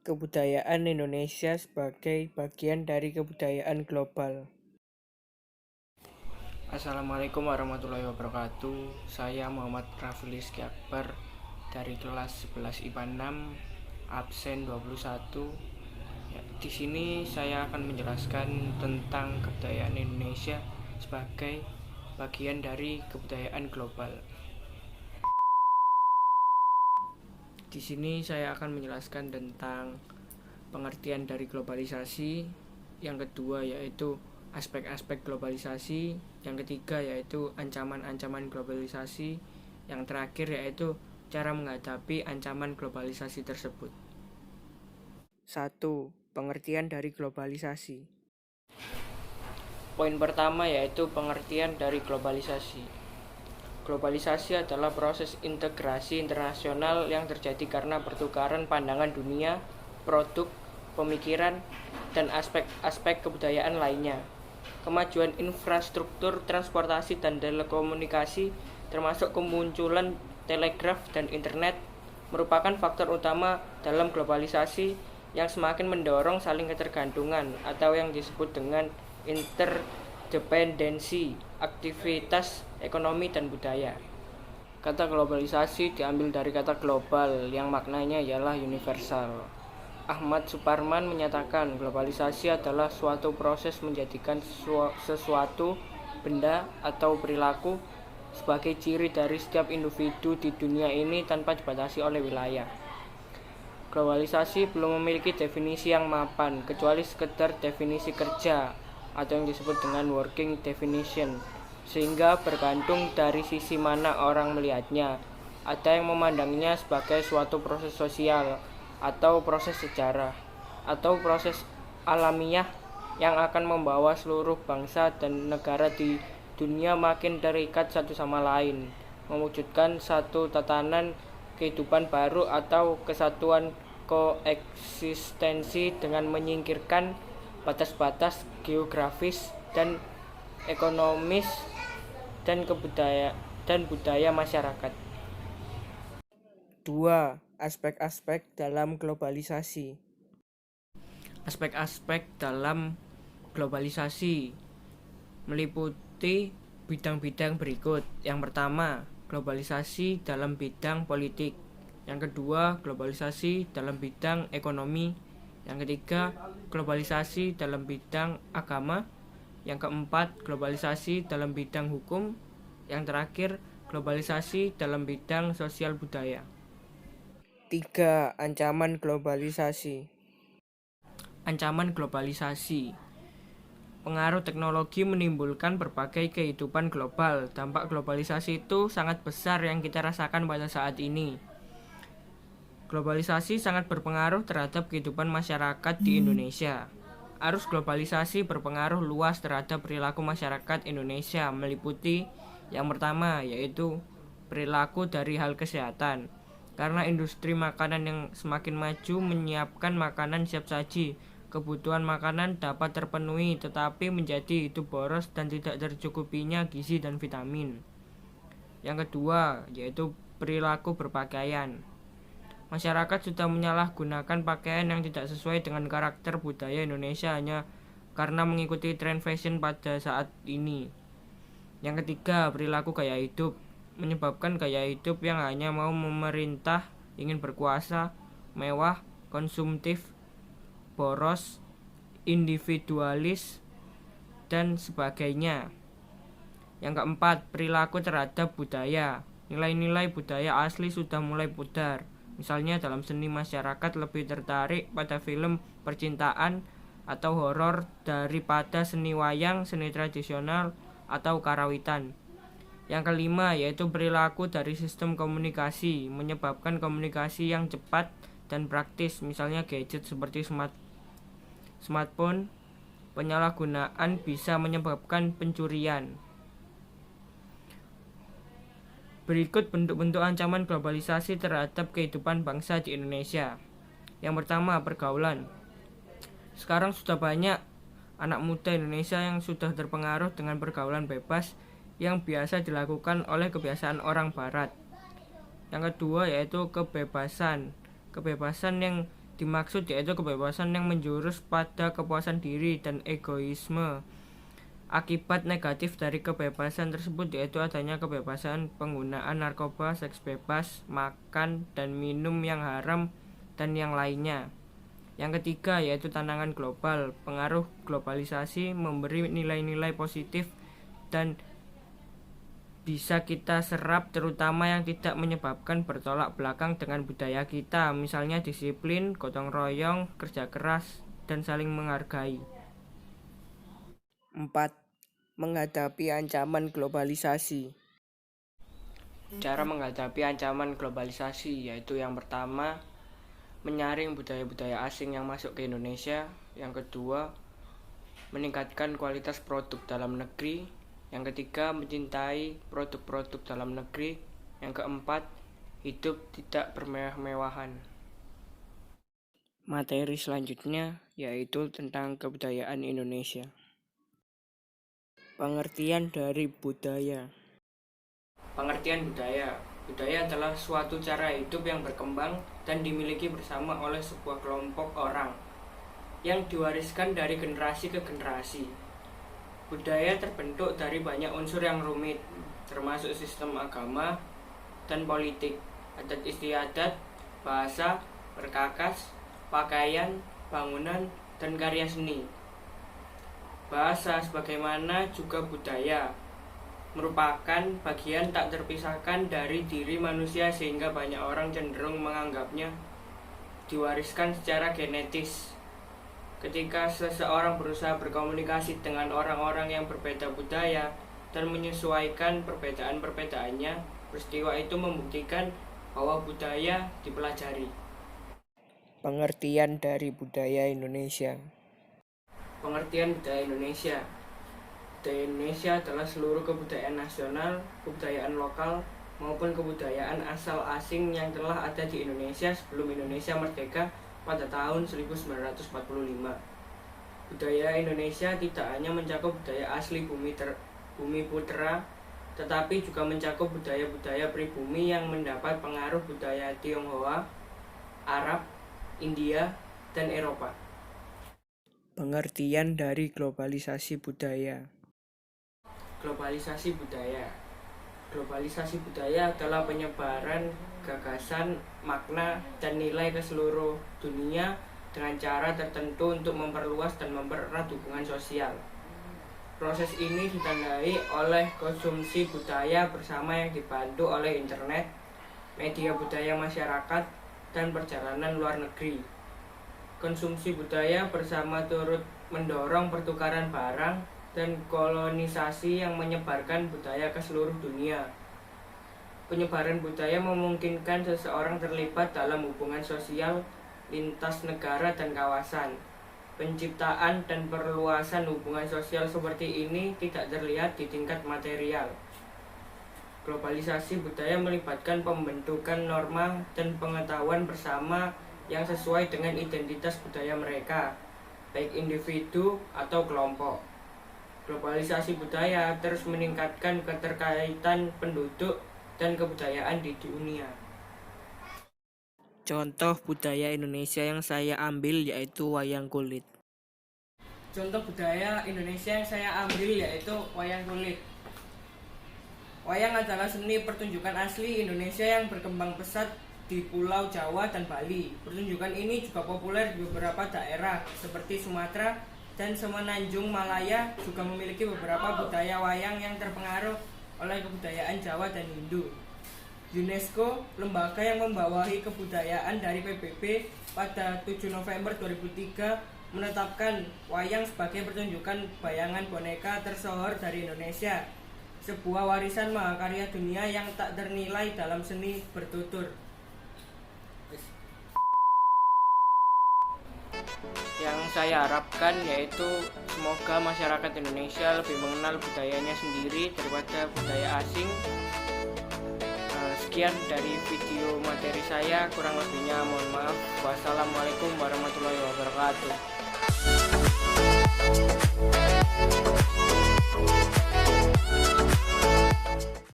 Kebudayaan Indonesia sebagai bagian dari kebudayaan global. Assalamualaikum warahmatullahi wabarakatuh. Saya Muhammad Rafilis Akbar dari kelas 11 IPA 6 absen 21. Di sini saya akan menjelaskan tentang kebudayaan Indonesia sebagai bagian dari kebudayaan global. Di sini saya akan menjelaskan tentang pengertian dari globalisasi, yang kedua yaitu aspek-aspek globalisasi, yang ketiga yaitu ancaman-ancaman globalisasi, yang terakhir yaitu cara menghadapi ancaman globalisasi tersebut. 1. Pengertian dari globalisasi. Poin pertama yaitu pengertian dari globalisasi. Globalisasi adalah proses integrasi internasional yang terjadi karena pertukaran pandangan dunia, produk, pemikiran, dan aspek-aspek kebudayaan lainnya. Kemajuan infrastruktur transportasi dan telekomunikasi, termasuk kemunculan telegraf dan internet, merupakan faktor utama dalam globalisasi yang semakin mendorong saling ketergantungan atau yang disebut dengan interdependensi aktivitas ekonomi dan budaya. Kata globalisasi diambil dari kata global yang maknanya ialah universal. Ahmad Suparman menyatakan globalisasi adalah suatu proses menjadikan sesuatu, benda, atau perilaku sebagai ciri dari setiap individu di dunia ini tanpa dibatasi oleh wilayah. Globalisasi belum memiliki definisi yang mapan, kecuali sekedar definisi kerja atau yang disebut dengan working definition, sehingga bergantung dari sisi mana orang melihatnya. Ada yang memandangnya sebagai suatu proses sosial, atau proses sejarah, atau proses alamiah yang akan membawa seluruh bangsa dan negara di dunia makin terikat satu sama lain, mewujudkan satu tatanan kehidupan baru atau kesatuan koeksistensi dengan menyingkirkan batas-batas geografis dan ekonomis dan budaya masyarakat. 2. Aspek-aspek dalam globalisasi. Aspek-aspek dalam globalisasi meliputi bidang-bidang berikut. Yang pertama, globalisasi dalam bidang politik. Yang kedua, globalisasi dalam bidang ekonomi. Yang ketiga, globalisasi dalam bidang agama. Yang keempat, globalisasi dalam bidang hukum. Yang terakhir, globalisasi dalam bidang sosial budaya. 3. Ancaman globalisasi. Ancaman globalisasi. Pengaruh teknologi menimbulkan berbagai kehidupan global. Dampak globalisasi itu sangat besar yang kita rasakan pada saat ini. Globalisasi sangat berpengaruh terhadap kehidupan masyarakat di Indonesia. Arus globalisasi berpengaruh luas terhadap perilaku masyarakat Indonesia, meliputi yang pertama yaitu perilaku dari hal kesehatan. Karena industri makanan yang semakin maju menyiapkan makanan siap saji, kebutuhan makanan dapat terpenuhi tetapi menjadi hidup boros dan tidak tercukupinya gizi dan vitamin. Yang kedua yaitu perilaku berpakaian. Masyarakat sudah menyalahgunakan pakaian yang tidak sesuai dengan karakter budaya Indonesia hanya karena mengikuti tren fashion pada saat ini. Yang ketiga, perilaku gaya hidup. Menyebabkan gaya hidup yang hanya mau memerintah, ingin berkuasa, mewah, konsumtif, boros, individualis, dan sebagainya. Yang keempat, perilaku terhadap budaya. Nilai-nilai budaya asli sudah mulai pudar. Misalnya dalam seni, masyarakat lebih tertarik pada film percintaan atau horor daripada seni wayang, seni tradisional, atau karawitan. Yang kelima yaitu perilaku dari sistem komunikasi, menyebabkan komunikasi yang cepat dan praktis, misalnya gadget seperti smartphone. Penyalahgunaan bisa menyebabkan pencurian. Berikut bentuk-bentuk ancaman globalisasi terhadap kehidupan bangsa di Indonesia. Yang pertama, pergaulan. Sekarang sudah banyak anak muda Indonesia yang sudah terpengaruh dengan pergaulan bebas yang biasa dilakukan oleh kebiasaan orang barat. Yang kedua yaitu kebebasan. Kebebasan yang dimaksud yaitu kebebasan yang menjurus pada kepuasan diri dan egoisme. Akibat negatif dari kebebasan tersebut yaitu adanya kebebasan penggunaan narkoba, seks bebas, makan dan minum yang haram, dan yang lainnya. Yang ketiga yaitu tantangan global. Pengaruh globalisasi memberi nilai-nilai positif dan bisa kita serap, terutama yang tidak menyebabkan bertolak belakang dengan budaya kita, misalnya disiplin, gotong royong, kerja keras, dan saling menghargai. 4. Menghadapi ancaman globalisasi. Cara menghadapi ancaman globalisasi yaitu yang pertama, menyaring budaya-budaya asing yang masuk ke Indonesia. Yang kedua, meningkatkan kualitas produk dalam negeri. Yang ketiga, mencintai produk-produk dalam negeri. Yang keempat, hidup tidak bermewah-mewahan. Materi selanjutnya yaitu tentang kebudayaan Indonesia. Pengertian dari budaya. Pengertian budaya. Budaya adalah suatu cara hidup yang berkembang dan dimiliki bersama oleh sebuah kelompok orang yang diwariskan dari generasi ke generasi. Budaya terbentuk dari banyak unsur yang rumit, termasuk sistem agama dan politik, adat istiadat, bahasa, perkakas, pakaian, bangunan, dan karya seni. Bahasa sebagaimana juga budaya merupakan bagian tak terpisahkan dari diri manusia, sehingga banyak orang cenderung menganggapnya diwariskan secara genetis. Ketika seseorang berusaha berkomunikasi dengan orang-orang yang berbeda budaya dan menyesuaikan perbedaan-perbedaannya, peristiwa itu membuktikan bahwa budaya dipelajari. Pengertian dari budaya Indonesia. Pengertian budaya Indonesia. Budaya Indonesia adalah seluruh kebudayaan nasional, kebudayaan lokal, maupun kebudayaan asal asing yang telah ada di Indonesia sebelum Indonesia merdeka pada tahun 1945. Budaya Indonesia tidak hanya mencakup budaya asli bumi putera, tetapi juga mencakup budaya-budaya pribumi yang mendapat pengaruh budaya Tionghoa, Arab, India, dan Eropa. Pengertian dari globalisasi budaya. Globalisasi budaya. Globalisasi budaya adalah penyebaran gagasan, makna, dan nilai ke seluruh dunia dengan cara tertentu untuk memperluas dan mempererat hubungan sosial. Proses ini ditandai oleh konsumsi budaya bersama yang dibantu oleh internet, media budaya masyarakat, dan perjalanan luar negeri. Konsumsi budaya bersama turut mendorong pertukaran barang dan kolonisasi yang menyebarkan budaya ke seluruh dunia. Penyebaran budaya memungkinkan seseorang terlibat dalam hubungan sosial lintas negara dan kawasan. Penciptaan dan perluasan hubungan sosial seperti ini tidak terlihat di tingkat material. Globalisasi budaya melibatkan pembentukan norma dan pengetahuan bersama yang sesuai dengan identitas budaya mereka, baik individu atau kelompok. Globalisasi budaya terus meningkatkan keterkaitan penduduk dan kebudayaan di dunia. Contoh budaya Indonesia yang saya ambil yaitu wayang kulit. Contoh budaya Indonesia yang saya ambil yaitu wayang kulit. Wayang adalah seni pertunjukan asli Indonesia yang berkembang pesat di Pulau Jawa dan Bali. Pertunjukan ini juga populer di beberapa daerah seperti Sumatera dan Semenanjung Malaya, juga memiliki beberapa budaya wayang yang terpengaruh oleh kebudayaan Jawa dan Hindu. UNESCO, lembaga yang membawahi kebudayaan dari PBB, pada 7 November 2003 menetapkan wayang sebagai pertunjukan bayangan boneka tersohor dari Indonesia, sebuah warisan mahakarya dunia yang tak ternilai dalam seni bertutur. Yang saya harapkan yaitu semoga masyarakat Indonesia lebih mengenal budayanya sendiri daripada budaya asing. Sekian dari video materi saya, kurang lebihnya mohon maaf. Wassalamualaikum warahmatullahi wabarakatuh.